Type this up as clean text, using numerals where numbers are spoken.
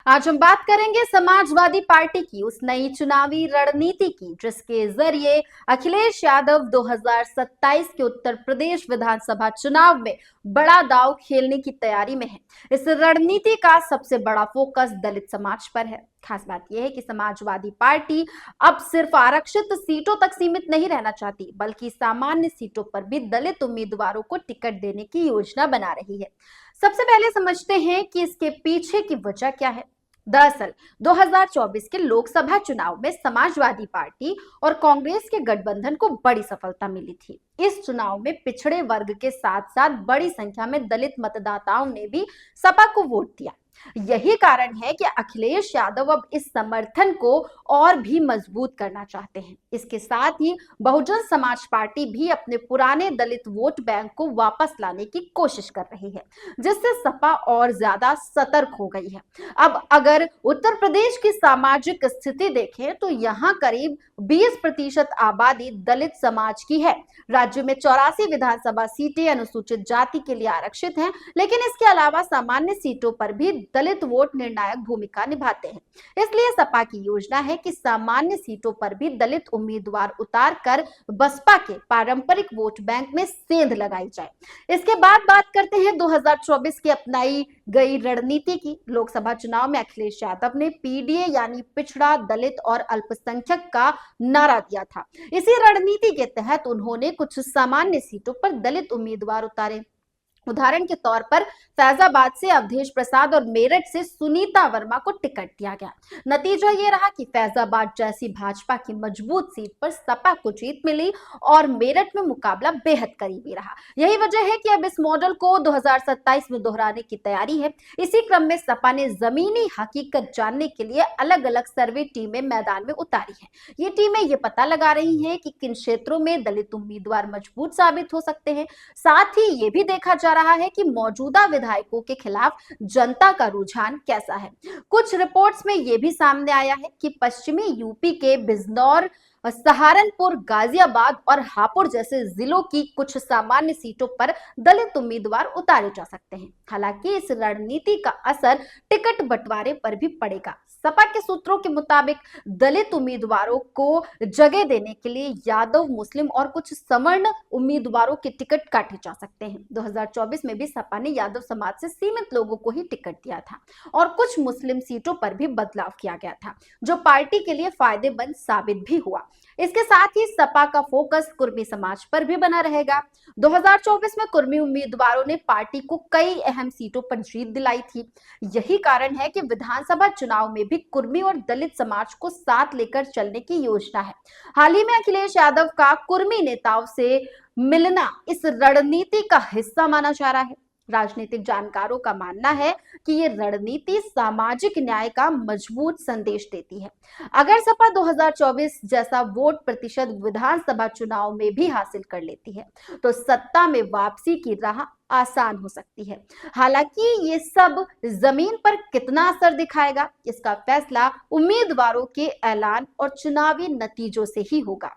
आज हम बात करेंगे समाजवादी पार्टी की उस नई चुनावी रणनीति की जिसके जरिए अखिलेश यादव 2027 के उत्तर प्रदेश विधानसभा चुनाव में बड़ा दांव खेलने की तैयारी में है। इस रणनीति का सबसे बड़ा फोकस दलित समाज पर है। खास बात यह है कि समाजवादी पार्टी अब सिर्फ आरक्षित सीटों तक सीमित नहीं रहना चाहती, बल्कि सामान्य सीटों पर भी दलित उम्मीदवारों को टिकट देने की योजना बना रही है। सबसे पहले समझते हैं कि इसके पीछे की वजह क्या है। दरअसल 2024 के लोकसभा चुनाव में समाजवादी पार्टी और कांग्रेस के गठबंधन को बड़ी सफलता मिली थी। इस चुनाव में पिछड़े वर्ग के साथ साथ बड़ी संख्या में दलित मतदाताओं ने भी सपा को वोट दिया। यही कारण है कि अखिलेश यादव अब इस समर्थन को और भी मजबूत करना चाहते हैं। इसके साथ ही बहुजन समाज पार्टी भी अपने पुराने दलित वोट बैंक को वापस लाने की कोशिश कर रही है, जिससे सपा और ज्यादा सतर्क हो गई है। अब अगर उत्तर प्रदेश की सामाजिक स्थिति देखें तो यहाँ करीब 20% आबादी दलित समाज की है। राज्य में 84 विधानसभा सीटें अनुसूचित जाति के लिए आरक्षित हैं, लेकिन इसके अलावा सामान्य सीटों पर भी दलित वोट निर्णायक भूमिका निभाते हैं। इसलिए सपा की योजना है कि सामान्य सीटों पर भी दलित उम्मीदवार उतार कर बसपा के पारंपरिक वोट बैंक में सेंध लगाई जाए। इसके बाद बात करते हैं 2024 की अपनाई गई रणनीति की। लोकसभा चुनाव में अखिलेश यादव ने पीडीए यानी पिछड़ा, दलित और अल्पसंख्यक का नारा दिया था। इसी रणनीति के तहत उन्होंने कुछ सामान्य सीटों पर दलित उम्मीदवार उतारे। उदाहरण के तौर पर फैजाबाद से अवधेश प्रसाद और मेरठ से सुनीता वर्मा को टिकट दिया गया। नतीजा ये रहा कि फैजाबाद जैसी भाजपा की मजबूत सीट पर सपा को जीत मिली और मेरठ में मुकाबला बेहद करीबी रहा। यही वजह है कि अब इस मॉडल को 2027 में दोहराने की तैयारी है। इसी क्रम में सपा ने जमीनी हकीकत जानने के लिए अलग अलग सर्वे टीमें मैदान में उतारी है। ये टीमें ये पता लगा रही हैं कि किन क्षेत्रों में दलित उम्मीदवार मजबूत साबित हो सकते हैं। साथ ही ये भी देखा जा रहा है कि मौजूदा विधायकों के खिलाफ जनता का रुझान कैसा है। कुछ रिपोर्ट्स में यह भी सामने आया है कि पश्चिमी यूपी के बिजनौर, सहारनपुर, गाजियाबाद और हापुड़ जैसे जिलों की कुछ सामान्य सीटों पर दलित उम्मीदवार उतारे जा सकते हैं। हालांकि इस रणनीति का असर टिकट बंटवारे पर भी पड़ेगा। सपा के सूत्रों के मुताबिक दलित उम्मीदवारों को जगह देने के लिए यादव, मुस्लिम और कुछ सवर्ण उम्मीदवारों के टिकट काटे जा सकते हैं। 2024 में भी सपा ने यादव समाज से सीमित लोगों को ही टिकट दिया था और कुछ मुस्लिम सीटों पर भी बदलाव किया गया था, जो पार्टी के लिए फायदेमंद साबित भी हुआ। इसके साथ ही सपा का फोकस कुर्मी समाज पर भी बना रहेगा। 2024 में कुर्मी उम्मीदवारों ने पार्टी को कई अहम सीटों पर जीत दिलाई थी। यही कारण है कि विधानसभा चुनाव में भी कुर्मी और दलित समाज को साथ लेकर चलने की योजना है। हाल ही में अखिलेश यादव का कुर्मी नेताओं से मिलना इस रणनीति का हिस्सा माना जा रहा है। राजनीतिक जानकारों का मानना है कि ये रणनीति सामाजिक न्याय का मजबूत संदेश देती है। अगर सपा 2024 जैसा वोट प्रतिशत विधानसभा चुनाव में भी हासिल कर लेती है तो सत्ता में वापसी की राह आसान हो सकती है। हालांकि ये सब जमीन पर कितना असर दिखाएगा, इसका फैसला उम्मीदवारों के ऐलान और चुनावी नतीजों से ही होगा।